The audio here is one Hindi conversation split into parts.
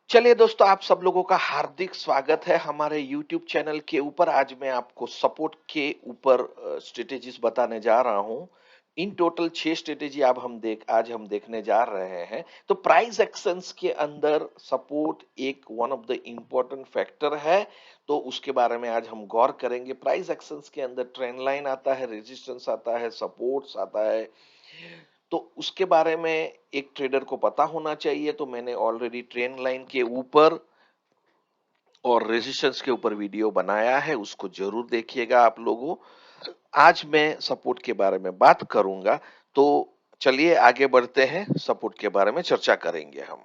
चलिए दोस्तों, आप सब लोगों का हार्दिक स्वागत है हमारे YouTube चैनल के ऊपर। आज मैं आपको सपोर्ट के ऊपर स्ट्रेटेजीज बताने जा रहा हूँ। इन टोटल 6 स्ट्रेटेजी आज हम देखने जा रहे हैं। तो प्राइस एक्शंस के अंदर सपोर्ट एक one of the important factor है, तो उसके बारे में आज हम गौर करेंगे। प्राइस एक्शंस के अंदर ट्रेंड लाइन आता है, रेजिस्टेंस आता है, सपोर्ट्स आता है, तो उसके बारे में एक ट्रेडर को पता होना चाहिए। तो मैंने ऑलरेडी ट्रेंड लाइन के ऊपर और रेजिस्टेंस के ऊपर वीडियो बनाया है, उसको जरूर देखिएगा आप लोगों। आज मैं सपोर्ट के बारे में बात करूंगा, तो चलिए आगे बढ़ते हैं, सपोर्ट के बारे में चर्चा करेंगे हम।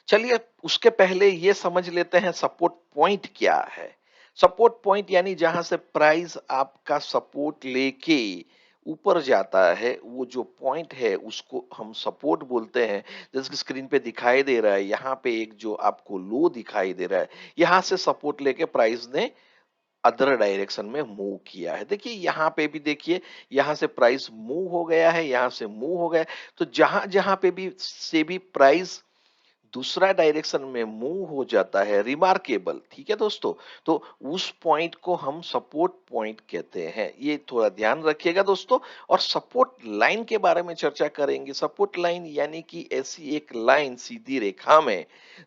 चलिए उसके पहले ये समझ लेते हैं सपोर्ट पॉइंट क्या है। सपोर्ट पॉइंट यानी जहां से प्राइस आपका सपोर्ट लेके ऊपर जाता है, वो जो पॉइंट है उसको हम सपोर्ट बोलते हैं। जैसे कि स्क्रीन पे दिखाई दे रहा है, यहाँ पे एक जो आपको लो दिखाई दे रहा है, यहाँ से सपोर्ट लेके प्राइस ने अदर डायरेक्शन में मूव किया है। देखिए यहाँ पे भी देखिए, यहाँ से प्राइस मूव हो गया है, यहाँ से मूव हो गया है। तो जहां जहां पे भी प्राइस दूसरा डायरेक्शन में मूव हो जाता है, रिमार्केबल, ठीक है दोस्तों। तो उस पॉइंट को हम सपोर्ट पॉइंट कहते हैं, ये थोड़ा ध्यान रखिएगा दोस्तों। और सपोर्ट लाइन के बारे में चर्चा करेंगे। सपोर्ट लाइन यानी कि ऐसी एक लाइन सीधी रेखा में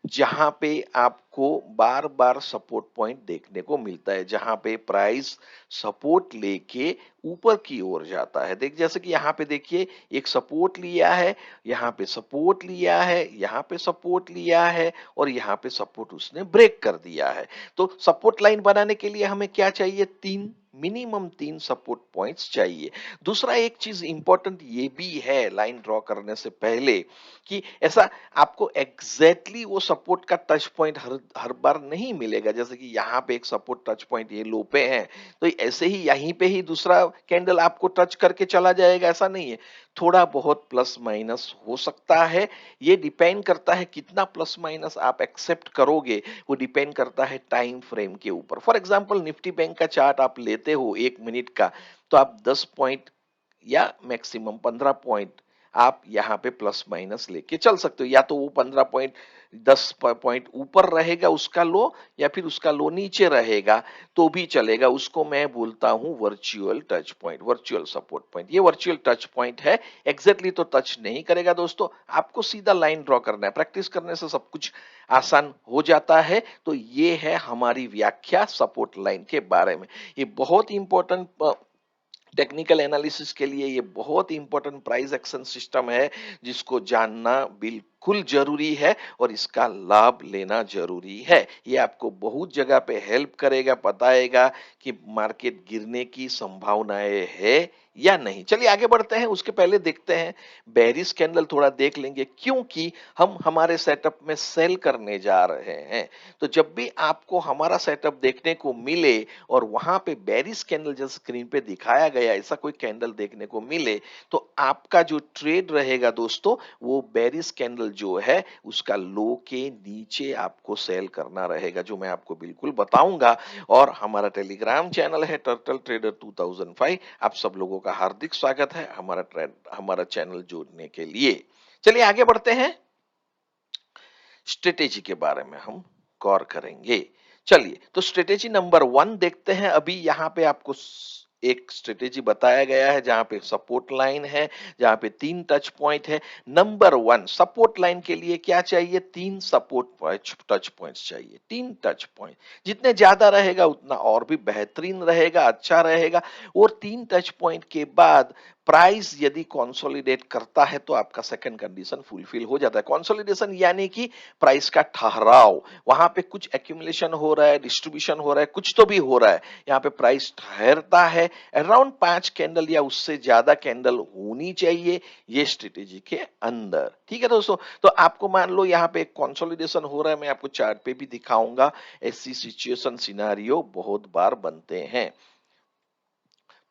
जहां पे आपको बार बार सपोर्ट पॉइंट देखने को मिलता है, जहां पे प्राइस सपोर्ट लेके ऊपर की ओर जाता है। देख जैसे कि यहाँ पे देखिए, एक सपोर्ट लिया है, यहाँ पे सपोर्ट लिया है, यहाँ पे सपोर्ट लिया है, और यहाँ पे सपोर्ट उसने ब्रेक कर दिया है। तो सपोर्ट लाइन बनाने के लिए हमें क्या चाहिए? मिनिमम तीन सपोर्ट पॉइंट्स चाहिए। दूसरा एक चीज इंपॉर्टेंट ये भी है लाइन ड्रॉ करने से पहले, कि ऐसा आपको एग्जैक्टली वो सपोर्ट का टच पॉइंट हर हर बार नहीं मिलेगा। जैसे कि यहाँ पे एक सपोर्ट टच पॉइंट ये लो पे है, तो ऐसे ही यहीं पे ही दूसरा कैंडल आपको टच करके चला जाएगा, ऐसा नहीं है। थोड़ा बहुत प्लस माइनस हो सकता है। ये डिपेंड करता है कितना प्लस माइनस आप एक्सेप्ट करोगे, वो डिपेंड करता है टाइम फ्रेम के ऊपर। फॉर एग्जांपल निफ्टी बैंक का चार्ट आप लेते हो 1 मिनट का, तो आप 10 पॉइंट या मैक्सिमम 15 पॉइंट आप यहाँ पे प्लस माइनस लेके चल सकते हो। या तो वो 15 पॉइंट 10 पॉइंट ऊपर रहेगा उसका लो, या फिर उसका लो नीचे रहेगा तो भी चलेगा। उसको मैं बोलता हूं virtual touch point, virtual support point. ये वर्चुअल टच पॉइंट है, एग्जैक्टली तो टच नहीं करेगा दोस्तों। आपको सीधा लाइन ड्रॉ करना है, प्रैक्टिस करने से सब कुछ आसान हो जाता है। तो ये है हमारी व्याख्या सपोर्ट लाइन के बारे में। ये बहुत इंपॉर्टेंट टेक्निकल एनालिसिस के लिए ये बहुत इंपॉर्टेंट प्राइस एक्शन सिस्टम है, जिसको जानना बिल्कुल जरूरी है और इसका लाभ लेना जरूरी है। ये आपको बहुत जगह पे हेल्प करेगा, बताएगा कि मार्केट गिरने की संभावनाएं है या नहीं। चलिए आगे बढ़ते हैं। उसके पहले देखते हैं बेरिश कैंडल, थोड़ा देख लेंगे, क्योंकि हम हमारे सेटअप में सेल करने जा रहे हैं। तो जब भी आपको हमारा सेटअप देखने को मिले और वहां पे बेरिश कैंडल जैसे स्क्रीन पे दिखाया गया, ऐसा कोई कैंडल देखने को मिले, तो आपका जो ट्रेड रहेगा दोस्तों, वो बेरिश कैंडल जो है उसका लो के नीचे आपको सेल करना रहेगा, जो मैं आपको बिल्कुल बताऊंगा। और हमारा टेलीग्राम चैनल है टर्टल ट्रेडर 2005। आप सब लोगों का हार्दिक स्वागत है हमारा चैनल जोड़ने के लिए। चलिए आगे बढ़ते हैं, स्ट्रेटेजी के बारे में हम गौर करेंगे। चलिए तो स्ट्रेटेजी नंबर 1 देखते हैं। अभी यहाँ पे आपको एक स्ट्रेटेजी बताया गया है जहां पे सपोर्ट लाइन है, जहां पे 3 टच पॉइंट है। नंबर 1 सपोर्ट लाइन के लिए क्या चाहिए? 3 सपोर्ट टच पॉइंट्स चाहिए, 3 टच पॉइंट। जितने ज्यादा रहेगा उतना और भी बेहतरीन रहेगा, अच्छा रहेगा। और 3 टच पॉइंट के बाद प्राइस यदि कंसोलिडेट करता है तो आपका सेकंड कंडीशन फुलफिल हो जाता है। कंसोलिडेशन यानी कि प्राइस का ठहराव, वहां पे कुछ एक्यूमुलेशन हो रहा है, डिस्ट्रीब्यूशन हो रहा है, कुछ तो भी हो रहा है। यहाँ पे प्राइस ठहरता है, अराउंड 5 कैंडल या उससे ज्यादा कैंडल होनी चाहिए ये स्ट्रेटेजी के अंदर, ठीक है दोस्तों। तो आपको मान लो यहाँ पे कंसोलिडेशन हो रहा है, मैं आपको चार्ट पे भी दिखाऊंगा। ऐसी सिचुएशन सिनारियो बहुत बार बनते हैं।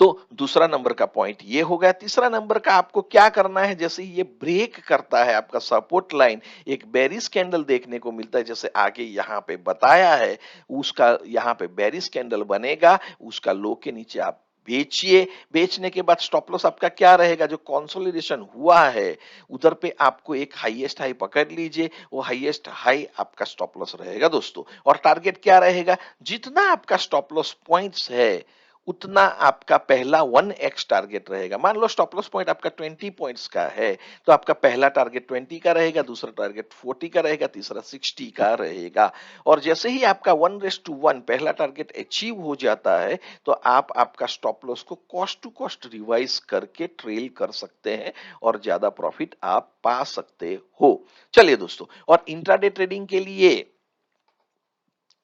तो दूसरा नंबर का पॉइंट ये हो गया। तीसरा नंबर का आपको क्या करना है? जैसे ये ब्रेक करता है आपका सपोर्ट लाइन, एक बेरिश कैंडल देखने को मिलता है, जैसे आगे यहाँ पे बताया है, उसका यहाँ पे बेरिश कैंडल बनेगा, उसका लो के नीचे आप बेचिए। बेचने के बाद स्टॉप लॉस आपका क्या रहेगा, जो कंसोलिडेशन हुआ है उधर पे आपको एक हाईएस्ट हाई पकड़ लीजिए, वो हाईएस्ट हाई आपका स्टॉप लॉस रहेगा दोस्तों। और टारगेट क्या रहेगा, जितना आपका स्टॉप लॉस पॉइंट्स है उतना आपका पहला 1x टारगेट रहेगा। मान लो स्टॉप लॉस पॉइंट आपका 20 पॉइंट्स का है, तो आपका पहला टारगेट 20 का रहेगा, दूसरा टारगेट 40 का रहेगा, तीसरा 60 का रहेगा। और जैसे ही आपका 1:1 पहला टारगेट अचीव हो जाता है, तो आप आपका स्टॉप लॉस को कॉस्ट टू कॉस्ट रिवाइज करके ट्रेल कर सकते हैं और ज्यादा प्रॉफिट आप पा सकते हो। चलिए दोस्तों, और इंट्राडे ट्रेडिंग के लिए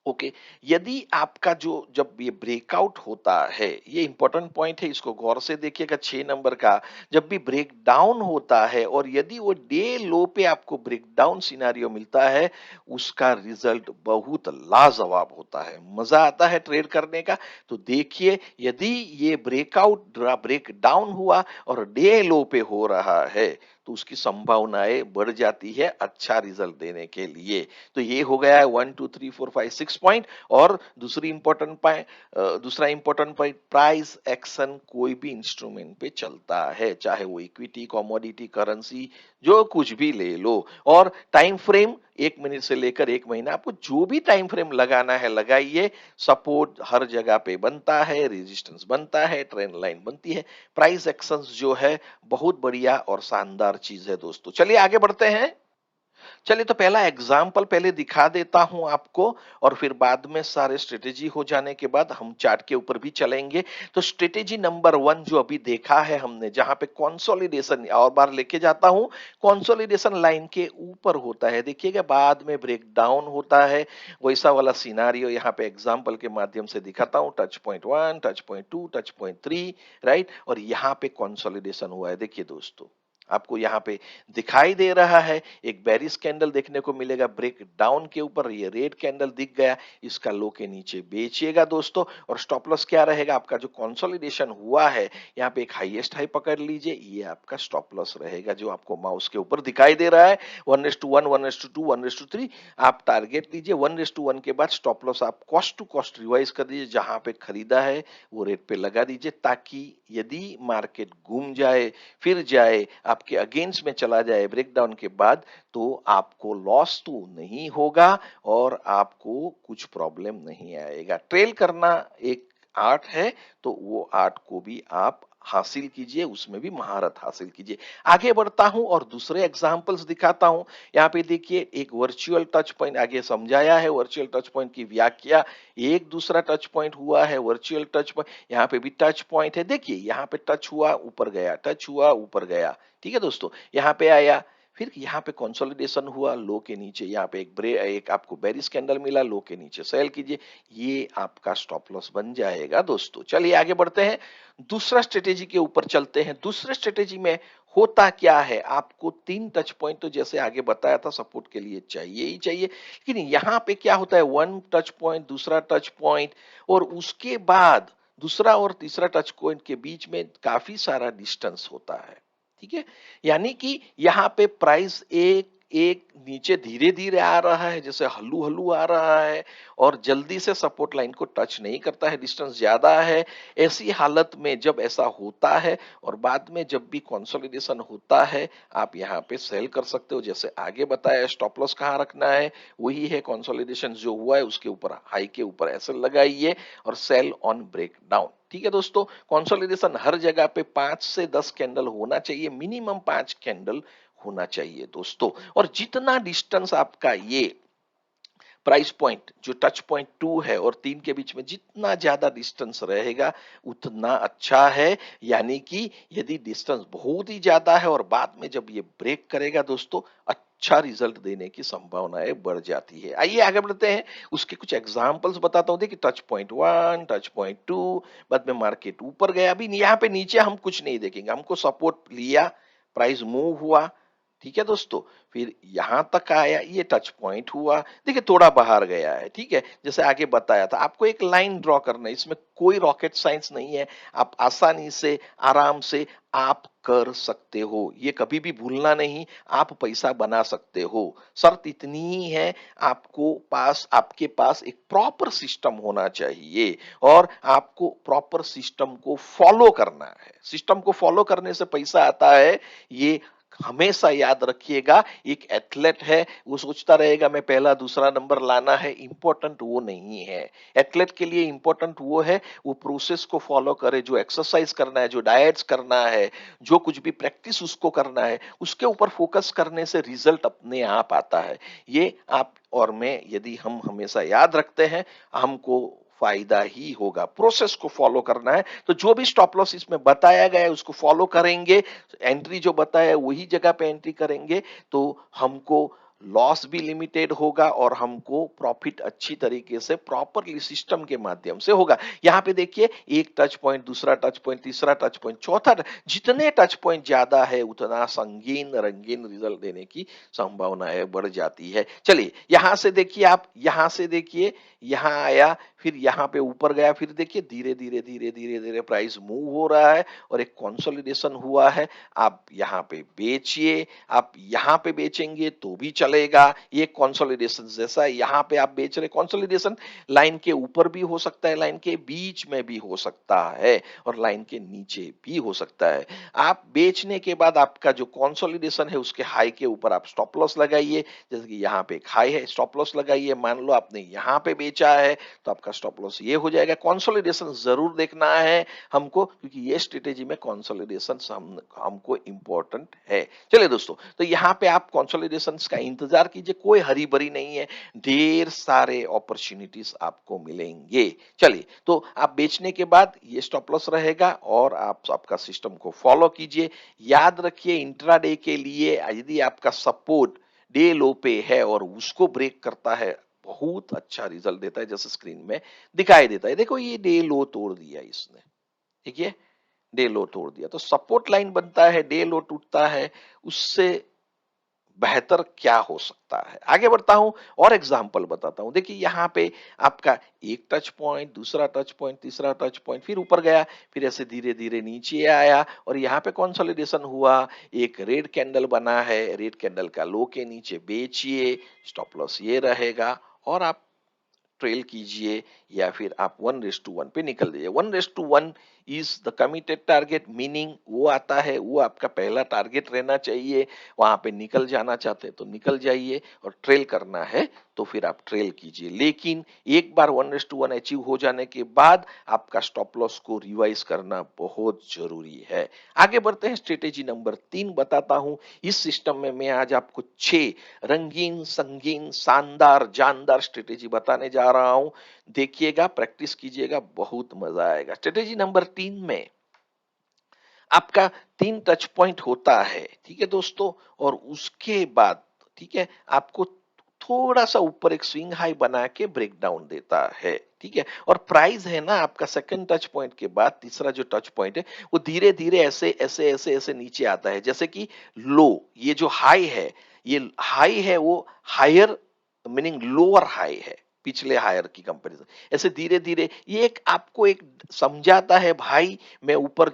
ओके, यदि आपका जो जब ये ब्रेकआउट होता है, ये इंपॉर्टेंट पॉइंट है, इसको गौर से देखिएगा 6 नंबर का। जब भी ब्रेक डाउन होता है और यदि वो डे लो पे आपको ब्रेक डाउन सिनारियो मिलता है, उसका रिजल्ट बहुत लाजवाब होता है, मजा आता है ट्रेड करने का। तो देखिए, यदि ये ब्रेकआउट ब्रेक डाउन हुआ और डे लो पे हो रहा है, तो उसकी संभावनाएं बढ़ जाती है अच्छा रिजल्ट देने के लिए। तो ये हो गया है 1 2 3 4 5 6 पॉइंट। और दूसरा इंपॉर्टेंट पॉइंट, प्राइस एक्शन कोई भी इंस्ट्रूमेंट पे चलता है, चाहे वो इक्विटी, कमोडिटी, करेंसी, जो कुछ भी ले लो। और टाइम फ्रेम 1 मिनट से लेकर 1 महीना, आपको जो भी टाइम फ्रेम लगाना है लगाइए। सपोर्ट हर जगह पे बनता है, रेजिस्टेंस बनता है, ट्रेंड लाइन बनती है। प्राइस एक्शंस जो है बहुत बढ़िया और शानदार चीज है दोस्तों। चलिए आगे बढ़ते हैं। चलिए, तो पहला एग्जाम्पल पहले दिखा देता हूं आपको, और फिर बाद में सारे स्ट्रेटेजी हो जाने के बाद हम चार्ट के ऊपर भी चलेंगे। तो स्ट्रेटेजी नंबर 1 जो अभी देखा है हमने, जहां पे कंसोलिडेशन, और बार लेके जाता हूं, कंसोलिडेशन लाइन के ऊपर होता है, देखिएगा बाद में ब्रेक डाउन होता है। वैसा वाला सिनारियो यहाँ पे एग्जाम्पल के माध्यम से दिखाता हूं। Touch point 1, touch point 2, touch point 3, right. और यहाँ पे कंसोलिडेशन हुआ है, देखिए दोस्तों, आपको यहाँ पे दिखाई दे रहा है एक बेरिश कैंडल देखने को मिलेगा ब्रेक डाउन के ऊपर, ये रेड कैंडल दिख गया, इसका लो के नीचे बेचिएगा दोस्तों। और स्टॉप लॉस क्या रहेगा, आपका जो कंसोलिडेशन हुआ है, यहाँ पे एक हाईएस्ट हाई पकड़ लीजिए, ये आपका स्टॉप लॉस रहेगा जो आपको माउस के ऊपर दिखाई दे रहा है। 1:1, 1:2, 1:3 आप टारगेट लीजिए। 1:1 के बाद स्टॉप लॉस आप कॉस्ट टू कॉस्ट रिवाइज कर दीजिए, जहां पे खरीदा है वो रेट पे लगा दीजिए, ताकि यदि मार्केट घूम जाए, फिर जाए, आपके अगेंस्ट में चला जाए ब्रेकडाउन के बाद, तो आपको लॉस तो नहीं होगा और आपको कुछ प्रॉब्लम नहीं आएगा। ट्रेल करना एक आर्ट है, तो वो आर्ट को भी आप हासिल कीजिए, उसमें भी महारत हासिल कीजिए। आगे बढ़ता हूं और दूसरे एग्जांपल्स दिखाता हूं। यहाँ पे देखिए, एक वर्चुअल टच पॉइंट आगे समझाया है, वर्चुअल टच पॉइंट की व्याख्या। एक दूसरा टच पॉइंट हुआ है वर्चुअल टच पॉइंट, यहाँ पे भी टच पॉइंट है। देखिए, यहाँ पे टच हुआ, ऊपर गया, टच हुआ, ऊपर गया, ठीक है दोस्तों। यहाँ पे आया, फिर यहाँ पे कंसोलिडेशन हुआ, लो के नीचे यहाँ पे एक आपको बेरिश कैंडल मिला, लो के नीचे सेल कीजिए, ये आपका स्टॉप लॉस बन जाएगा दोस्तों। चलिए आगे बढ़ते हैं, दूसरा स्ट्रेटेजी के ऊपर चलते हैं। दूसरे स्ट्रेटेजी में होता क्या है, आपको 3 टच पॉइंट तो जैसे आगे बताया था सपोर्ट के लिए चाहिए ही चाहिए, लेकिन यहाँ पे क्या होता है, 1 टच पॉइंट, दूसरा टच पॉइंट, और उसके बाद दूसरा और तीसरा टच पॉइंट के बीच में काफी सारा डिस्टेंस होता है, ठीक है। यानी कि यहाँ पे प्राइस एक एक नीचे धीरे धीरे आ रहा है, जैसे हल्लू हल्लू आ रहा है, और जल्दी से सपोर्ट लाइन को टच नहीं करता है, डिस्टेंस ज्यादा है। ऐसी हालत में जब ऐसा होता है और बाद में जब भी कंसोलिडेशन होता है, आप यहाँ पे सेल कर सकते हो, जैसे आगे बताया। स्टॉप लॉस कहाँ रखना है, वही है, कंसोलिडेशन जो हुआ है उसके ऊपर, हाई के ऊपर ऐसे लगाइए, और सेल ऑन ब्रेक डाउन, ठीक है दोस्तों। कंसोलिडेशन हर जगह पे 5 से 10 कैंडल होना चाहिए, मिनिमम 5 कैंडल होना चाहिए दोस्तों। और जितना डिस्टेंस आपका ये प्राइस पॉइंट जो टच पॉइंट 2 है और 3 के बीच में जितना ज्यादा डिस्टेंस रहेगा, उतना अच्छा है। यानी कि यदि डिस्टेंस बहुत ही ज्यादा है और बाद में जब ये ब्रेक करेगा दोस्तों, अच्छा रिजल्ट देने की संभावनाएं बढ़ जाती है। आइए आगे बढ़ते हैं, उसके कुछ एग्जांपल्स बताता हूं। देखिए, टच पॉइंट 1, टच पॉइंट 2, बाद में मार्केट ऊपर गया। अभी यहाँ पे नीचे हम कुछ नहीं देखेंगे, हमको सपोर्ट लिया, प्राइस मूव हुआ, ठीक है दोस्तों, फिर यहां तक आया, ये टच पॉइंट हुआ, देखिए थोड़ा बाहर गया है, ठीक है, जैसे आगे बताया था आपको एक लाइन ड्रॉ करना है, इसमें कोई रॉकेट साइंस नहीं है, आप आसानी से आराम से आप कर सकते हो, ये कभी भी भूलना नहीं, आप पैसा बना सकते हो, शर्त इतनी ही है, आपके पास एक प्रॉपर सिस्टम होना चाहिए और आपको प्रॉपर सिस्टम को फॉलो करना है, सिस्टम को फॉलो करने से पैसा आता है, ये हमेशा याद रखिएगा। एक एथलेट है, वो सोचता रहेगा मैं पहला दूसरा नंबर लाना है, इंपॉर्टेंट वो नहीं है। एथलेट के लिए इंपॉर्टेंट वो है, वो प्रोसेस को फॉलो करे, जो एक्सरसाइज करना है, जो डाइट्स करना है, जो कुछ भी प्रैक्टिस उसको करना है, उसके ऊपर फोकस करने से रिजल्ट अपने आप आता है। ये आप और मैं यदि हम हमेशा याद रखते हैं, हमको फायदा ही होगा। प्रोसेस को फॉलो करना है, तो जो भी स्टॉप लॉस इसमें बताया गया है उसको फॉलो करेंगे, एंट्री जो बताया है वही जगह पे एंट्री करेंगे, तो हमको लॉस भी लिमिटेड होगा और हमको प्रॉफिट अच्छी तरीके से प्रॉपरली सिस्टम के माध्यम से होगा। यहाँ पे देखिए, एक टच पॉइंट, दूसरा टच पॉइंट, तीसरा टच पॉइंट, जितने टच पॉइंट ज्यादा है उतना संगीन रंगीन रिजल्ट देने की संभावनाएं बढ़ जाती है। चलिए यहां से देखिए, आप यहां से देखिए, यहाँ आया, फिर यहाँ पे ऊपर गया, फिर देखिए धीरे धीरे धीरे धीरे धीरे प्राइस मूव हो रहा है और एक कंसोलिडेशन हुआ है। आप यहाँ पे बेचिए, आप यहाँ पे बेचेंगे तो भी चलेगा, ये कंसोलिडेशन जैसा यहाँ पे आप बेच रहे, कंसोलिडेशन लाइन के ऊपर भी हो सकता है, लाइन के बीच में भी हो सकता है और लाइन के नीचे भी हो सकता है। आप बेचने के बाद आपका जो कंसोलिडेशन है उसके हाई के ऊपर आप स्टॉप लॉस लगाइए, जैसे कि यहाँ पे एक हाई है, स्टॉप लॉस लगाइए, मान लो आपने यहाँ पे बेचा है तो आपका स्टॉप लॉस ये हो जाएगा। कंसोलिडेशन जरूर देखना है हमको, क्योंकि ये स्ट्रेटेजी में कंसोलिडेशन हमको इंपॉर्टेंट है। चलिए दोस्तों, तो यहाँ पे आप कंसोलिडेशन का इंतजार कीजिए, कोई हरी भरी नहीं है, ढेर सारे अपॉर्चुनिटीज आपको मिलेंगे। चलिए, तो आप बेचने के बाद ये स्टॉप लॉस रहेगा और आप आपका सिस्टम को फॉलो कीजिए। याद रखिए, इंट्राडे के लिए यदि आपका सपोर्ट डे लो पे है और उसको ब्रेक करता है, बहुत अच्छा रिजल्ट देता है, जैसे स्क्रीन में दिखाई देता है। देखो ये डे लो तोड़ दिया इसने, ठीक है, डे लो तोड़ दिया, तो सपोर्ट लाइन बनता है, डे लो टूटता है, उससे बेहतर क्या हो सकता है। आगे बढ़ता हूं और एग्जांपल बताता हूं। देखिए यहाँ पे आपका एक टच पॉइंट, दूसरा टच पॉइंट, तीसरा टच पॉइंट, फिर ऊपर गया, फिर ऐसे धीरे धीरे नीचे आया और यहाँ पे कंसोलिडेशन हुआ, एक रेड कैंडल बना है, रेड कैंडल का लो के नीचे बेचिए, स्टॉप लॉस ये रहेगा और आप ट्रेल कीजिए या फिर आप 1:1 पे निकल जाइए। 1:1 is the committed target, meaning वो आता है, वो आपका पहला टारगेट रहना चाहिए। वहां पे निकल जाना चाहते हैं तो निकल जाइए और ट्रेल करना है तो फिर आप ट्रेल कीजिए, लेकिन एक बार 1:1 अचीव हो जाने के बाद आपका स्टॉप लॉस को रिवाइज करना बहुत जरूरी है। आगे बढ़ते हैं, स्ट्रेटेजी नंबर 3 बताता हूं। इस सिस्टम में मैं आज आपको 6 रंगीन संगीन शानदार जानदार स्ट्रेटेजी बताने जा रहा हूं। देखिएगा, प्रैक्टिस कीजिएगा, बहुत मजा आएगा। स्ट्रेटेजी नंबर 3 में आपका 3 टच पॉइंट होता है, ठीक है दोस्तों, और उसके बाद, ठीक है, आपको थोड़ा सा ऊपर एक स्विंग हाई बना के ब्रेक डाउन देता है, ठीक है, और प्राइस है ना आपका सेकंड टच पॉइंट के बाद तीसरा जो टच पॉइंट है वो धीरे धीरे ऐसे ऐसे ऐसे ऐसे नीचे आता है, जैसे कि लो, ये जो हाई है, ये हाई है वो हायर, मीनिंग लोअर हाई है पिछले हायर की कंपैरिजन, ऐसे धीरे धीरे ये एक आपको एक समझाता है, भाई मैं ऊपर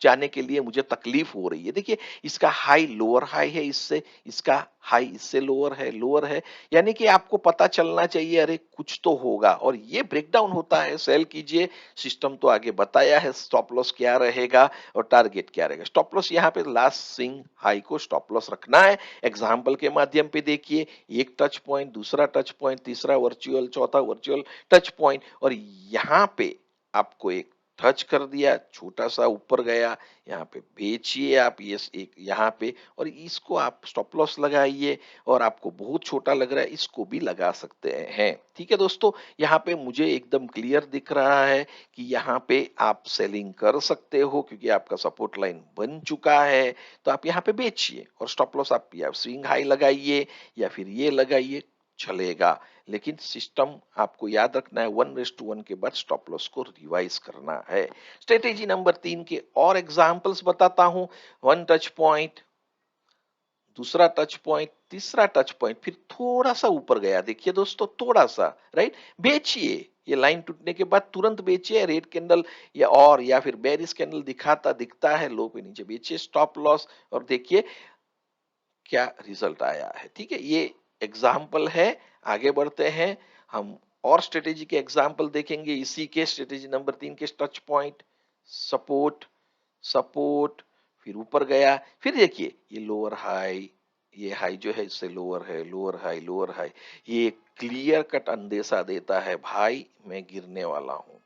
जाने के लिए मुझे तकलीफ हो रही है। देखिए, इसका हाई लोअर हाई है, इससे इसका हाई इससे लोअर है, यानी कि आपको पता चलना चाहिए अरे कुछ तो होगा, और ये ब्रेकडाउन होता है, सेल कीजिए। सिस्टम तो आगे बताया है, स्टॉप लॉस क्या रहेगा और टारगेट क्या रहेगा। स्टॉप लॉस यहाँ पे लास्ट स्विंग हाई को स्टॉप लॉस रखना है। एग्जाम्पल के माध्यम पे देखिए, एक टच पॉइंट, दूसरा टच पॉइंट, तीसरा वर्चुअल, चौथा वर्चुअल टच पॉइंट, और यहाँ पे आपको एक टच कर दिया, छोटा सा ऊपर गया, यहाँ पे बेचिए आप, ये एक यहाँ पे, और इसको आप स्टॉप लॉस लगाइए, और आपको बहुत छोटा लग रहा है इसको भी लगा सकते हैं। ठीक है दोस्तों, यहाँ पे मुझे एकदम क्लियर दिख रहा है कि यहाँ पे आप सेलिंग कर सकते हो, क्योंकि आपका सपोर्ट लाइन बन चुका है, तो आप यहाँ पे बेचिए और स्टॉप लॉस आप या स्विंग हाई लगाइए या फिर ये लगाइए, चलेगा। लेकिन सिस्टम आपको याद रखना है, 1:1 के बाद स्टॉप लॉस को रिवाइज करना है। स्ट्रेटेजी नंबर 3 के और एग्जांपल्स बताता हूं। वन टच पॉइंट, दूसरा टच पॉइंट, तीसरा टच पॉइंट, फिर थोड़ा सा ऊपर गया, देखिए दोस्तों थोड़ा सा, राइट, बेचिए। ये लाइन टूटने के बाद तुरंत बेचिए, रेड कैंडल या फिर बेरिश कैंडल दिखता है लो पे नीचे बेचिए, स्टॉप लॉस, और देखिए क्या रिजल्ट आया है। ठीक है, ये एग्जाम्पल है। आगे बढ़ते हैं हम, और स्ट्रेटेजी के एग्जाम्पल देखेंगे इसी के, स्ट्रेटेजी नंबर 3 के टच पॉइंट, सपोर्ट, सपोर्ट, फिर ऊपर गया, फिर देखिए ये लोअर हाई, ये हाई जो है इससे लोअर है, लोअर हाई, लोअर हाई, ये क्लियर कट अंदेशा देता है भाई मैं गिरने वाला हूं,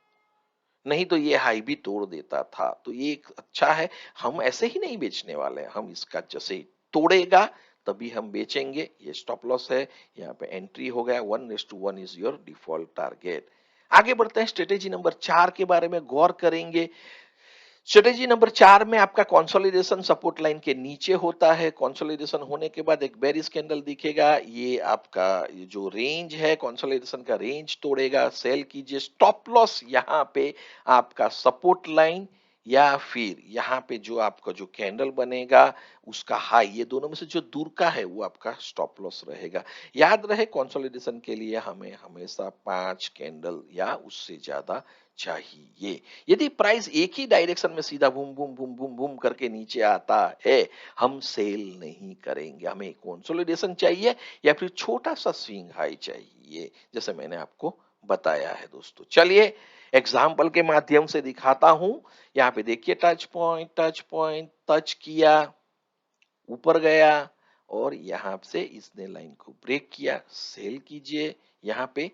नहीं तो ये हाई भी तोड़ देता था। तो ये एक अच्छा है, हम ऐसे ही नहीं बेचने वाले हैं, हम इसका जैसे ही तोड़ेगा तभी हम बेचेंगे। ये स्टॉप लॉस है, यहाँ पे एंट्री हो गया, 1:1 इज योर डिफॉल्ट टारगेट। आगे बढ़ते हैं, स्ट्रेटेजी नंबर 4 के बारे में गौर करेंगे। स्ट्रेटेजी नंबर 4 में आपका कंसोलिडेशन सपोर्ट लाइन के नीचे होता है। कंसोलिडेशन होने के बाद एक बेरिश कैंडल दिखेगा, ये आपका ये जो रेंज है कंसोलिडेशन का रेंज तोड़ेगा, सेल कीजिए। स्टॉप लॉस यहाँ पे आपका सपोर्ट लाइन या फिर यहाँ पे जो आपका जो कैंडल बनेगा उसका हाई, ये दोनों में से जो दूर का है वो आपका स्टॉप लॉस रहेगा। याद रहे कंसोलिडेशन के लिए हमें हमेशा 5 कैंडल या उससे ज्यादा चाहिए। यदि प्राइस एक ही डायरेक्शन में सीधा boom boom boom boom boom करके नीचे आता है, हम सेल नहीं करेंगे, हमें कंसोलिडेशन चाहिए या फिर छोटा सा स्विंग हाई चाहिए, जैसे मैंने आपको बताया है दोस्तों। चलिए एग्जाम्पल के माध्यम से दिखाता हूं। यहाँ पे देखिए touch point, touch point, touch किया, ऊपर गया, और यहां से इसने लाइन को ब्रेक किया, सेल कीजिए यहाँ पे।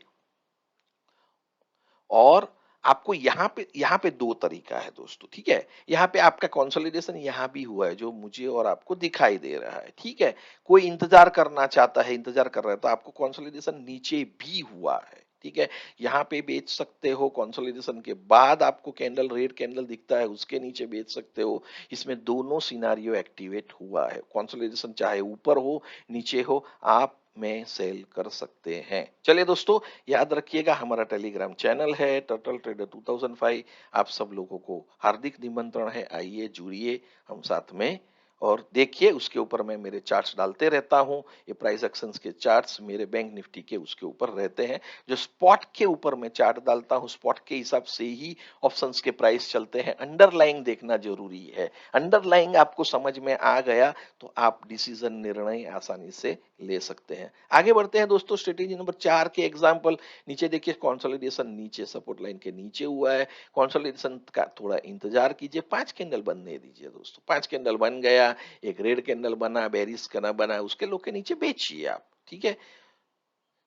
और आपको यहाँ पे दो तरीका है दोस्तों, ठीक है। यहाँ पे आपका कंसोलिडेशन यहाँ भी हुआ है जो मुझे और आपको दिखाई दे रहा है, ठीक है। कोई इंतजार करना चाहता है, इंतजार कर रहा है, तो आपको कंसोलिडेशन नीचे भी हुआ है, ठीक है। यहाँ पे बेच सकते हो, कंसोलिडेशन के बाद आपको कैंडल, रेड कैंडल दिखता है उसके नीचे बेच सकते हो। इसमें दोनों सिनारियो एक्टिवेट हुआ है, कंसोलिडेशन चाहे ऊपर हो नीचे हो, आप में सेल कर सकते हैं। चलिए दोस्तों, याद रखिएगा हमारा टेलीग्राम चैनल है टर्टल ट्रेडर 2005। आप सब लोगों को हार्दिक निमंत्रण है, आइए जुड़िए हम साथ में, और देखिए उसके ऊपर मैं मेरे चार्ट्स डालते रहता हूं। ये प्राइस एक्शंस के चार्ट्स मेरे बैंक निफ्टी के उसके ऊपर रहते हैं। जो स्पॉट के ऊपर मैं चार्ट डालता हूं, स्पॉट के हिसाब से ही ऑप्शंस के प्राइस चलते हैं। अंडरलाइंग देखना जरूरी है, अंडरलाइंग आपको समझ में आ गया तो आप डिसीजन, निर्णय आसानी से ले सकते हैं। आगे बढ़ते हैं दोस्तों, स्ट्रेटेजी नंबर 4 के एग्जांपल। नीचे देखिए कंसोलिडेशन नीचे सपोर्ट लाइन के नीचे हुआ है, कंसोलिडेशन का थोड़ा इंतजार कीजिए, 5 कैंडल बनने दीजिए दोस्तों। 5 कैंडल बन गया, एक रेड कैंडल बना, बेरिश का ना बना, उसके लो के नीचे बेचिए आप, ठीक है।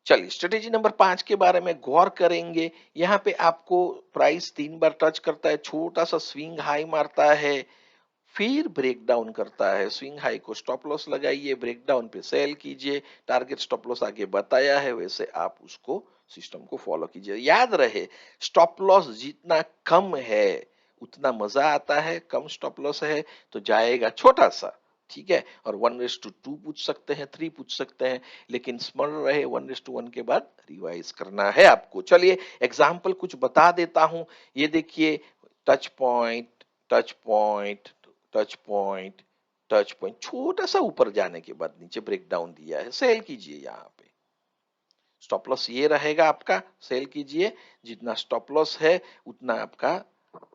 चलिए स्ट्रेटेजी नंबर 5 के बारे में गौर करेंगे। यहाँ पे आपको प्राइस 3 बार टच करता है, छोटा सा स्विंग हाई मारता है, फिर ब्रेक डाउन करता है, स्विंग हाई को स्टॉप लॉस लगाइए, ब्रेक डाउन पे सेल कीजिए। टारगेट स्टॉप लॉस आगे बताया है, वैसे आप उसको सिस्टम को फॉलो कीजिए। याद रहे स्टॉप लॉस जितना कम है उतना मजा आता है, कम स्टॉप लॉस है तो जाएगा छोटा सा, ठीक है। और 1:2 पूछ सकते हैं, 3 पूछ सकते हैं, लेकिन स्मरण रहे 1:1 के बाद रिवाइज करना है आपको। चलिए एग्जाम्पल कुछ बता देता हूं। ये देखिए touch point, touch point, touch point, touch point, छोटा सा ऊपर जाने के बाद नीचे ब्रेक डाउन दिया है, सेल कीजिए। यहाँ पे स्टॉप लॉस ये रहेगा आपका, सेल कीजिए। जितना स्टॉप लॉस है उतना आपका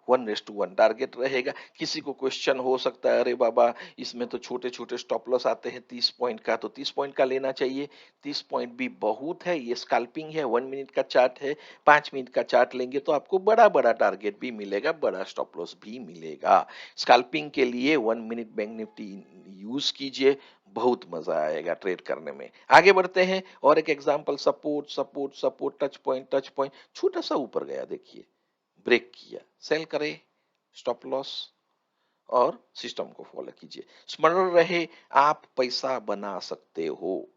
1:1 टारगेट रहेगा। किसी को क्वेश्चन हो सकता है, अरे बाबा इसमें तो छोटे छोटे स्टॉप लॉस आते हैं 30 पॉइंट का, तो 30 पॉइंट का लेना चाहिए। 30 पॉइंट भी बहुत है, ये स्कैल्पिंग है, 1 मिनट का चार्ट है। 5 मिनट का चार्ट लेंगे तो आपको बड़ा बड़ा टारगेट भी मिलेगा, बड़ा स्टॉप लॉस भी मिलेगा। स्कैल्पिंग के लिए 1 मिनट बैंक निफ्टी यूज कीजिए, बहुत मजा आएगा ट्रेड करने में। आगे बढ़ते हैं, और एक example, support, support, support, touch point, touch point, छोटा सा ऊपर गया, देखिए ब्रेक किया, सेल करे, स्टॉप लॉस, और सिस्टम को फॉलो कीजिए। स्मरण रहे आप पैसा बना सकते हो,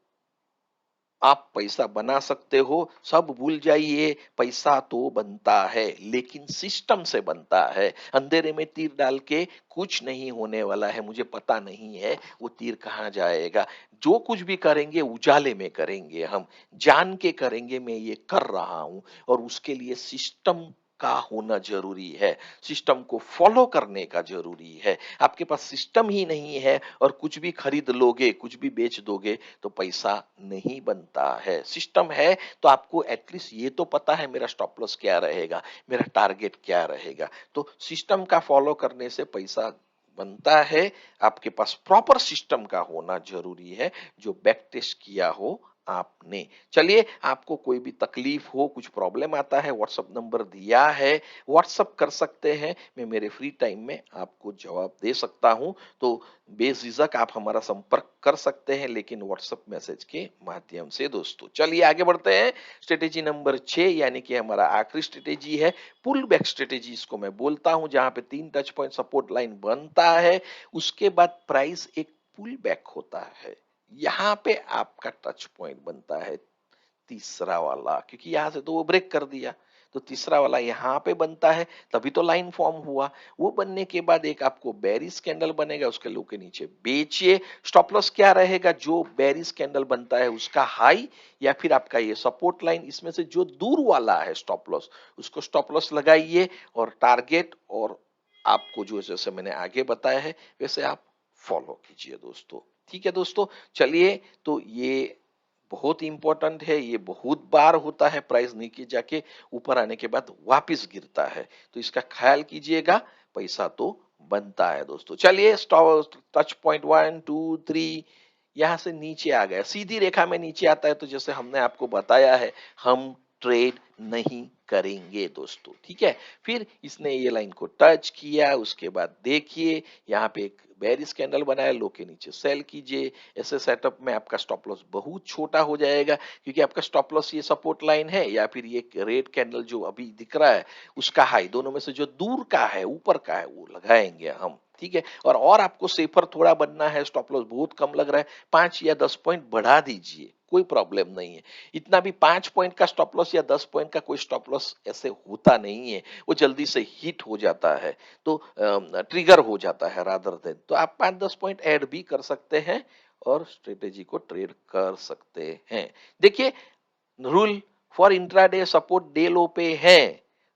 आप पैसा बना सकते हो, सब भूल जाइए। पैसा तो बनता है लेकिन सिस्टम से बनता है। अंधेरे में तीर डाल के कुछ नहीं होने वाला है, मुझे पता नहीं है वो तीर कहाँ जाएगा। जो कुछ भी करेंगे उजाले में करेंगे, हम जान के करेंगे, मैं ये कर रहा हूं, और उसके लिए सिस्टम का होना जरूरी है, सिस्टम को फॉलो करने का जरूरी है। आपके पास सिस्टम ही नहीं है और कुछ भी खरीद लोगे, कुछ भी बेच दोगे तो पैसा नहीं बनता है। सिस्टम है तो आपको एटलीस्ट ये तो पता है मेरा स्टॉप लॉस क्या रहेगा, मेरा टारगेट क्या रहेगा। तो सिस्टम का फॉलो करने से पैसा बनता है। आपके पास प्रॉपर सिस्टम का होना जरूरी है, जो बैक टेस्ट किया हो आपने। चलिए, आपको कोई भी तकलीफ हो, कुछ प्रॉब्लम आता है, व्हाट्सएप नंबर दिया है, व्हाट्सएप कर सकते हैं। मैं मेरे फ्री टाइम में आपको जवाब दे सकता हूं। तो बेझिझक आप हमारा संपर्क कर सकते हैं, लेकिन व्हाट्सएप मैसेज के माध्यम से दोस्तों। चलिए आगे बढ़ते हैं। स्ट्रेटेजी नंबर 6 यानी कि हमारा आखिरी स्ट्रेटेजी है पुल बैक स्ट्रेटेजी, इसको मैं बोलता हूं, जहां पे 3 टच पॉइंट सपोर्ट लाइन बनता है, उसके बाद प्राइस एक पुल बैक होता है। यहाँ पे आपका टच पॉइंट बनता है तीसरा वाला, क्योंकि यहां से तो वो ब्रेक कर दिया, तो तीसरा वाला यहाँ पे बनता है, तभी तो लाइन फॉर्म हुआ। वो बनने के बाद एक आपको बेरिश कैंडल बनेगा, उसके लो के नीचे बेचिए। स्टॉप लॉस क्या रहेगा, जो बेरिश कैंडल बनता है उसका हाई या फिर आपका ये सपोर्ट लाइन, इसमें से जो दूर वाला है स्टॉप लॉस, उसको स्टॉप लॉस लगाइए। और टारगेट और आपको जो जैसे मैंने आगे बताया है वैसे आप फॉलो कीजिए दोस्तों। ठीक है दोस्तों, चलिए, तो ये बहुत इंपॉर्टेंट है, ये बहुत बार होता है, प्राइस नीचे जाके ऊपर आने के बाद वापस गिरता है, तो इसका ख्याल कीजिएगा, पैसा तो बनता है दोस्तों। चलिए, टच पॉइंट 1 2 3 यहां से नीचे आ गया, सीधी रेखा में नीचे आता है, तो जैसे हमने आपको बताया है, हम ट्रेड नहीं करेंगे दोस्तों। ठीक है, फिर इसने ये लाइन को टच किया, उसके बाद देखिए यहाँ पे एक बेरिश कैंडल बनाया, लो के नीचे सेल कीजिए। ऐसे सेटअप में आपका स्टॉप लॉस बहुत छोटा हो जाएगा, क्योंकि आपका स्टॉप लॉस ये सपोर्ट लाइन है या फिर ये रेड कैंडल जो अभी दिख रहा है उसका हाई, दोनों में से जो दूर का है, ऊपर का है, वो लगाएंगे हम। ठीक है, और आपको सेफर थोड़ा बनना है, स्टॉप लॉस बहुत कम लग रहा है, 5 या 10 पॉइंट बढ़ा दीजिए, कोई प्रॉब्लम नहीं है। इतना भी 5 पॉइंट का स्टॉप लॉस या 10 पॉइंट का कोई स्टॉप लॉस ऐसे होता नहीं है, वो जल्दी से हिट हो जाता है, तो ट्रिगर हो जाता है रादर देन, तो आप 5 10 पॉइंट ऐड भी कर सकते हैं और स्ट्रेटेजी को ट्रेड कर सकते हैं। देखिए, rule for intraday support day लो पे है,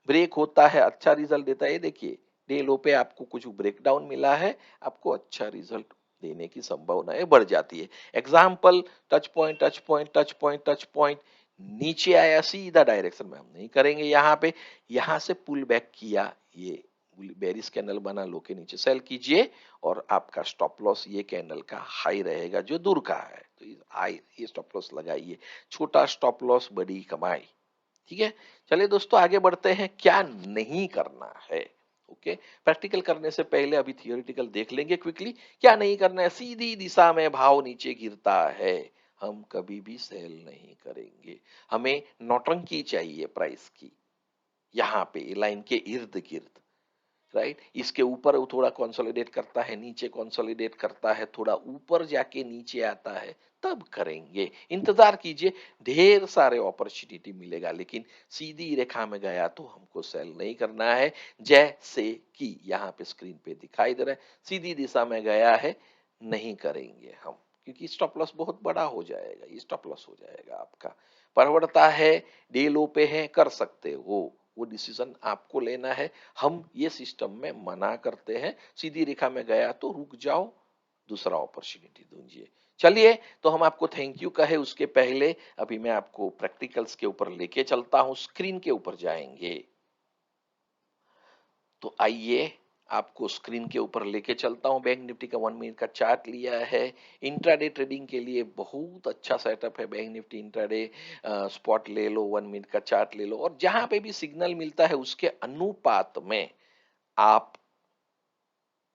ब्रेक होता है अच्छा रिजल्ट देता है। देखिए, डे लो पे आपको कुछ ब्रेकडाउन मिला है, आपको अच्छा रिजल्ट देने की संभावनाएं बढ़ जाती है। Example, touch point touch point touch point touch point, नीचे आया सीधा डायरेक्शन में, हम नहीं करेंगे यहाँ पे। यहाँ से पुल बैक किया, ये बेरिश कैंडल बना, लो के नीचे सेल कीजिए, और आपका स्टॉप लॉस ये कैंडल का हाई रहेगा जो दूर का है, तो हाई ये स्टॉप लॉस लगाइए। छोटा स्टॉप लॉस बड़ी कमाई। ठीक है, चलिए दोस्तों आगे बढ़ते हैं, क्या नहीं करना है। ओके, प्रैक्टिकल करने से पहले अभी थियोरिटिकल देख लेंगे क्विकली। क्या नहीं करना है, सीधी दिशा में भाव नीचे गिरता है, हम कभी भी सेल नहीं करेंगे। हमें नौटंकी चाहिए प्राइस की, यहाँ पे लाइन के इर्द गिर्द, राइट। इसके ऊपर वो थोड़ा कंसोलिडेट करता है, नीचे कंसोलिडेट करता है, थोड़ा ऊपर जाके नीचे आता है, तब करेंगे। इंतजार कीजिए, ढेर सारे अपॉर्चुनिटी मिलेगा, लेकिन सीधी रेखा में गया तो हमको सेल नहीं करना है। जैसे कि यहाँ पे स्क्रीन पे दिखाई दे रहा है, सीधी दिशा में गया है, नहीं करेंगे हम, क्योंकि स्टॉप लॉस बहुत बड़ा हो जाएगा, ये स्टॉप लॉस हो जाएगा आपका। परवड़ता है, डे लो पे है, कर सकते हो, वो डिसीजन आपको लेना है। हम ये सिस्टम में मना करते हैं, सीधी रेखा में गया तो रुक जाओ, दूसरा अपॉर्चुनिटी ढूंढिए। चलिए, तो हम आपको थैंक यू कहे उसके पहले अभी मैं आपको प्रैक्टिकल्स के ऊपर लेके चलता हूं, स्क्रीन के ऊपर जाएंगे। तो आइए, आपको स्क्रीन के ऊपर लेके चलता हूं। बैंक निफ्टी का 1 मिनट का चार्ट लिया है। इंट्राडे ट्रेडिंग के लिए बहुत अच्छा सेटअप है बैंक निफ्टी इंट्राडे। स्पॉट ले लो, 1 मिनट का चार्ट ले लो, और जहां पे भी सिग्नल मिलता है उसके अनुपात में आप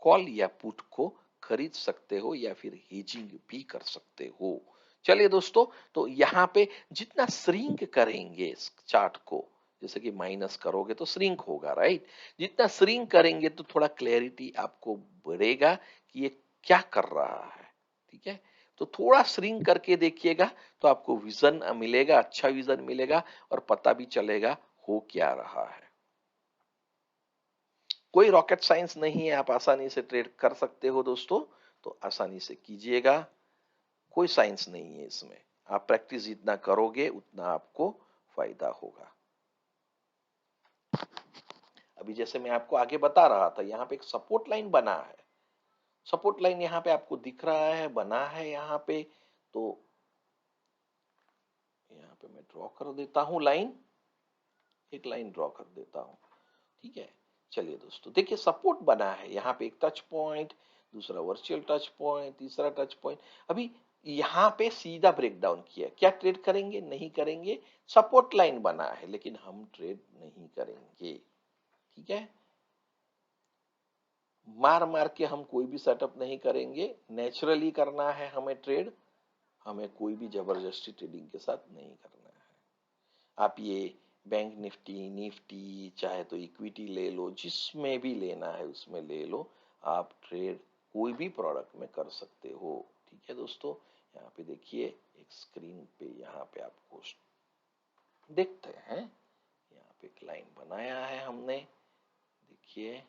कॉल या पुट को खरीद सकते हो या फिर हेजिंग भी कर सकते हो। चलिए दोस्तों, तो यहाँ पे जितना श्रिंक करेंगे इस चार्ट को, जैसे कि माइनस करोगे तो श्रिंक होगा, राइट। जितना श्रिंक करेंगे तो थोड़ा क्लैरिटी आपको बढ़ेगा कि ये क्या कर रहा है। ठीक है, तो थोड़ा श्रिंक करके देखिएगा, तो आपको विजन मिलेगा, अच्छा विजन मिलेगा, और पता भी चलेगा हो क्या रहा है। कोई रॉकेट साइंस नहीं है, आप आसानी से ट्रेड कर सकते हो दोस्तों, तो आसानी से कीजिएगा, कोई साइंस नहीं है इसमें। आप प्रैक्टिस जितना करोगे उतना आपको फायदा होगा। अभी जैसे मैं आपको आगे बता रहा था, यहाँ पे एक सपोर्ट लाइन बना है। सपोर्ट लाइन यहाँ पे आपको दिख रहा है, बना है यहाँ पे। तो यहाँ पे मैं ड्रॉ कर देता हूँ लाइन, एक लाइन ड्रॉ कर देता हूँ। ठीक है, चलिए दोस्तों देखिए सपोर्ट बना है यहाँ पे, एक टच पॉइंट, दूसरा वर्चुअल टच पॉइंट, तीसरा टच पॉइंट। अभी यहाँ पे सीधा ब्रेकडाउन किया, क्या ट्रेड करेंगे? नहीं करेंगे। सपोर्ट लाइन बना है लेकिन हम ट्रेड नहीं करेंगे। ठीक है, मार मार के हम कोई भी सेटअप नहीं करेंगे, नेचुरली करना है हमें ट्रेड, हमें कोई भी जबरदस्ती ट्रेडिंग के साथ नहीं करना है। आप ये बैंक निफ्टी, निफ्टी चाहे तो इक्विटी ले लो, जिसमें भी लेना है उसमें ले लो, आप ट्रेड कोई भी प्रोडक्ट में कर सकते हो। ठीक है दोस्तों, यहाँ पे देखिए एक स्क्रीन पे यहाँ पे आपको देखते हैं, यहाँ पे एक लाइन बनाया है हमने, देखिए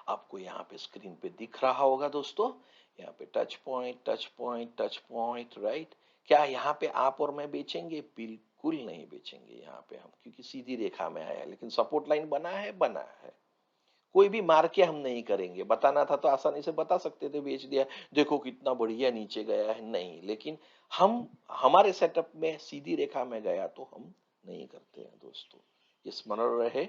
आपको यहाँ पे स्क्रीन पे दिख रहा होगा दोस्तों, यहाँ पे touch point, touch point, touch point, right. क्या यहाँ पे आप और मैं बेचेंगे? बिल्कुल नहीं बेचेंगे यहाँ पे हम, क्योंकि सीधी रेखा में आया है। लेकिन सपोर्ट लाइन बना है, बना है, कोई भी मार के हम नहीं करेंगे। बताना था तो आसानी से बता सकते थे, बेच दिया, देखो कितना बढ़िया नीचे गया है, नहीं। लेकिन हम, हमारे सेटअप में सीधी रेखा में गया तो हम नहीं करते हैं दोस्तों, ये स्मरण रहे।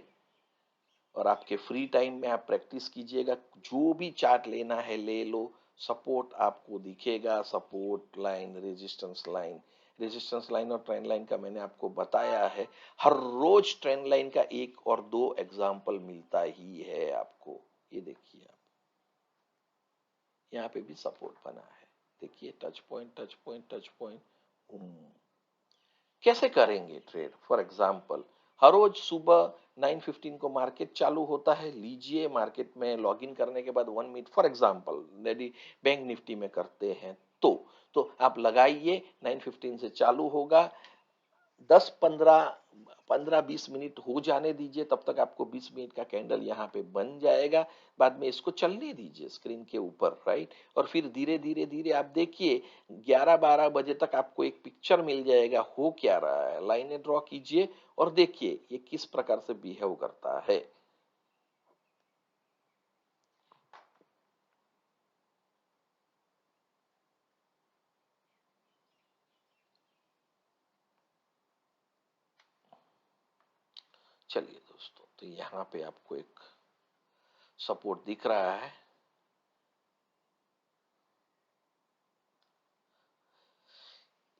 और आपके फ्री टाइम में आप प्रैक्टिस कीजिएगा, जो भी चार्ट लेना है ले लो। सपोर्ट आपको दिखेगा, support line, resistance line, resistance line और ट्रेंड लाइन का मैंने आपको बताया है। हर रोज ट्रेंड लाइन का एक और दो एग्जाम्पल मिलता ही है आपको। ये देखिए आप, यहाँ पे भी सपोर्ट बना है, देखिए touch point, touch point, touch point. कैसे करेंगे ट्रेड? फॉर एग्जाम्पल, हर रोज सुबह 9:15 को मार्केट चालू होता है, लीजिए मार्केट में लॉगिन करने के बाद 1 मिनट, फॉर एग्जाम्पल यदि बैंक निफ्टी में करते हैं तो आप लगाइए, 9:15 से चालू होगा, 10-15 20 मिनट हो जाने दीजिए, तब तक आपको 20 मिनट का कैंडल यहाँ पे बन जाएगा। बाद में इसको चलने दीजिए स्क्रीन के ऊपर, राइट। और फिर धीरे धीरे धीरे आप देखिए 11-12 बजे तक आपको एक पिक्चर मिल जाएगा हो क्या रहा है। लाइनें ड्रॉ कीजिए और देखिए ये किस प्रकार से बिहेव करता है। चलिए दोस्तों, तो यहाँ पे आपको एक सपोर्ट दिख रहा है,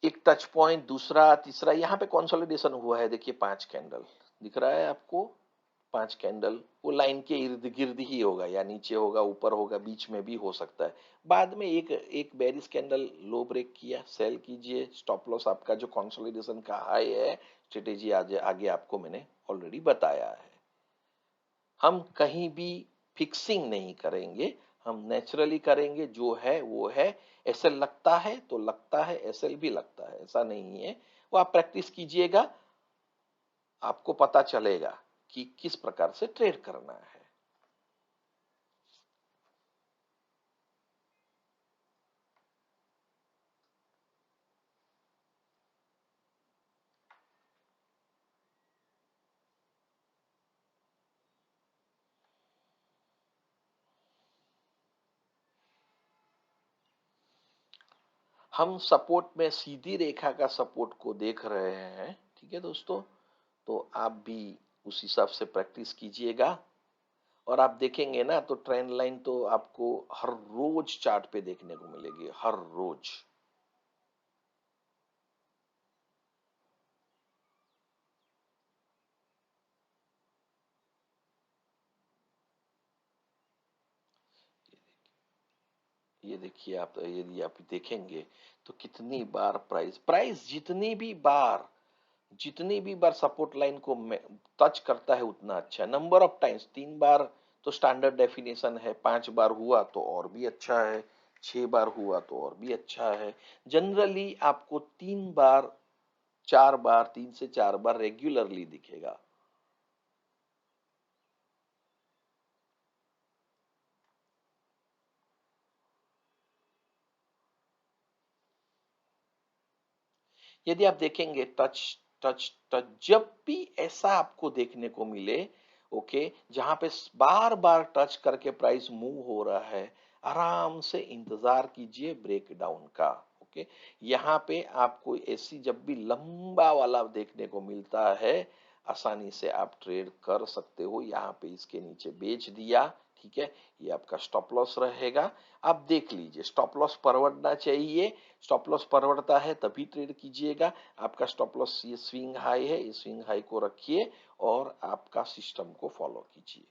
एक टच पॉइंट, दूसरा, तीसरा, यहाँ पे कंसोलिडेशन हुआ है, देखिए 5 कैंडल दिख रहा है आपको। 5 कैंडल वो लाइन के इर्द गिर्द ही होगा, या नीचे होगा, ऊपर होगा, बीच में भी हो सकता है। बाद में एक एक बेरिश कैंडल लो ब्रेक किया, सेल कीजिए। स्टॉप लॉस आपका जो कंसोलिडेशन का हाई है, स्ट्रेटेजी आगे आगे आपको मैंने ऑलरेडी बताया है। हम कहीं भी फिक्सिंग नहीं करेंगे, हम नेचुरली करेंगे, जो है वो है। एसएल लगता है तो लगता है, एसएल भी लगता है, ऐसा नहीं है। वो आप प्रैक्टिस कीजिएगा, आपको पता चलेगा कि किस प्रकार से ट्रेड करना है। हम सपोर्ट में सीधी रेखा का सपोर्ट को देख रहे हैं, ठीक है दोस्तों। तो आप भी उस हिसाब से प्रैक्टिस कीजिएगा, और आप देखेंगे ना तो ट्रेंड लाइन तो आपको हर रोज चार्ट पे देखने को मिलेगी, हर रोज। ये देखिए आप, यदि आप देखेंगे तो कितनी बार प्राइस प्राइस जितनी भी बार सपोर्ट लाइन को टच करता है उतना अच्छा है। नंबर ऑफ टाइम्स 3 बार तो स्टैंडर्ड डेफिनेशन है, 5 बार हुआ तो और भी अच्छा है, 6 बार हुआ तो और भी अच्छा है। जनरली आपको 3 बार, 4 बार, 3 से 4 बार रेगुलरली दिखेगा। यदि आप देखेंगे टच टच टच, जब भी ऐसा आपको देखने को मिले, ओके, जहां पे बार बार टच करके प्राइस मूव हो रहा है, आराम से इंतजार कीजिए ब्रेकडाउन का। ओके, यहाँ पे आपको ऐसी जब भी लंबा वाला देखने को मिलता है, आसानी से आप ट्रेड कर सकते हो। यहाँ पे इसके नीचे बेच दिया, ठीक है, ये आपका स्टॉप लॉस रहेगा। आप देख लीजिए, स्टॉप लॉस परवड़ना चाहिए, स्टॉप लॉस परवड़ता है तभी ट्रेड कीजिएगा। आपका स्टॉप लॉस ये स्विंग हाई है, इस स्विंग हाई को रखिए और आपका सिस्टम को फॉलो कीजिए।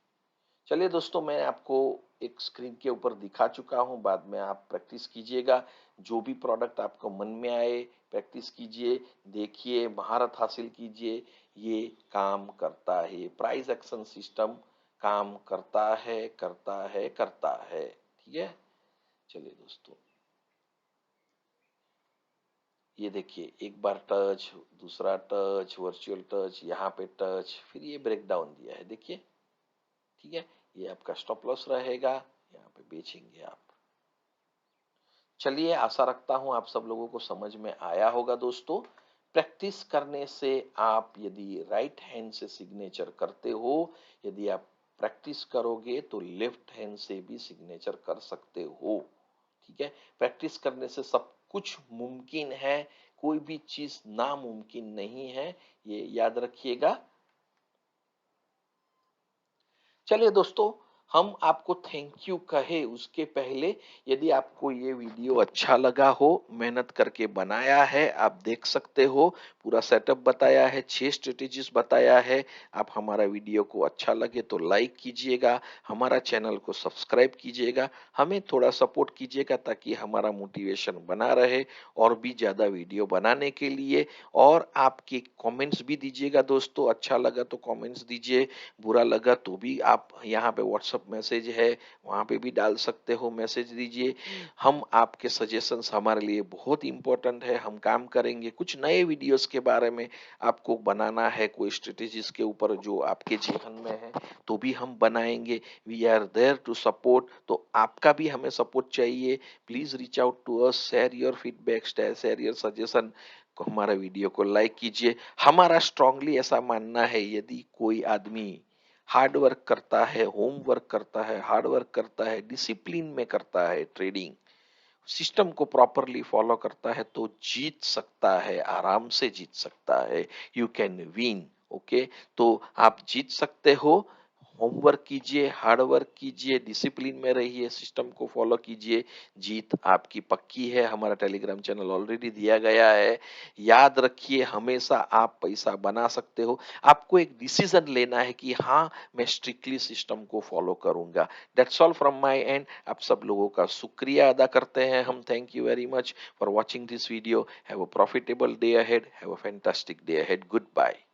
चलिए दोस्तों, मैं आपको एक स्क्रीन के ऊपर दिखा चुका हूं, बाद में आप प्रैक्टिस कीजिएगा। जो भी प्रोडक्ट आपको मन में आए प्रैक्टिस कीजिए, देखिए, महारत हासिल कीजिए। ये काम करता है, प्राइस एक्शन सिस्टम काम करता है, करता है, करता है। ठीक है, चलिए दोस्तों, ये देखिए, एक बार टच, दूसरा टच, वर्चुअल टच, यहाँ पे टच, फिर ये ब्रेक डाउन दिया है, देखिए। ठीक है, ये आपका स्टॉप लॉस रहेगा, यहाँ पे बेचेंगे आप। चलिए, आशा रखता हूं आप सब लोगों को समझ में आया होगा दोस्तों। प्रैक्टिस करने से आप यदि राइट हैंड से सिग्नेचर करते हो, यदि आप प्रैक्टिस करोगे तो लेफ्ट हैंड से भी सिग्नेचर कर सकते हो। ठीक है, प्रैक्टिस करने से सब कुछ मुमकिन है, कोई भी चीज नामुमकिन नहीं है, ये याद रखिएगा। चलिए दोस्तों, हम आपको थैंक यू कहे उसके पहले, यदि आपको ये वीडियो अच्छा लगा हो, मेहनत करके बनाया है, आप देख सकते हो, पूरा सेटअप बताया है, 6 स्ट्रेटेजीज बताया है। आप हमारा वीडियो को अच्छा लगे तो लाइक कीजिएगा, हमारा चैनल को सब्सक्राइब कीजिएगा, हमें थोड़ा सपोर्ट कीजिएगा ताकि हमारा मोटिवेशन बना रहे और भी ज़्यादा वीडियो बनाने के लिए। और आपके कमेंट्स भी दीजिएगा दोस्तों, अच्छा लगा तो कमेंट्स दीजिए, बुरा लगा तो भी आप यहाँ पे व्हाट्सएप मैसेज है, वहाँ पे भी डाल सकते हो, मैसेज दीजिए। हम आपके सजेशंस हमारे लिए बहुत इंपॉर्टेंट है, हम काम करेंगे कुछ नए वीडियोस के बारे में, आपको बनाना है कोई स्ट्रेटेजीज के ऊपर जो आपके जीवन में है तो भी हम बनाएंगे। We are there to support, तो आपका भी हमें सपोर्ट चाहिए। Please reach out to us, share your feedback, share your suggestion, को हमारा वीडियो को लाइक कीजिए। हमारा स्ट्रांगली ऐसा मानना है, यदि कोई आदमी हार्ड वर्क करता है, होम वर्क करता है, हार्ड वर्क करता है, डिसिप्लिन में करता है, ट्रेडिंग सिस्टम को प्रॉपरली फॉलो करता है तो जीत सकता है, आराम से जीत सकता है। You can win. ओके, तो आप जीत सकते हो। होमवर्क कीजिए, हार्ड वर्क कीजिए, डिसिप्लिन में रहिए, सिस्टम को फॉलो कीजिए, जीत आपकी पक्की है। हमारा टेलीग्राम चैनल ऑलरेडी दिया गया है। याद रखिए, हमेशा आप पैसा बना सकते हो। आपको एक डिसीजन लेना है कि हाँ, मैं स्ट्रिक्टली सिस्टम को फॉलो करूंगा। That's all from my end. आप सब लोगों का शुक्रिया अदा करते हैं हम। Thank you very much for watching this video. Have a profitable day ahead, have a fantastic day ahead. Good bye.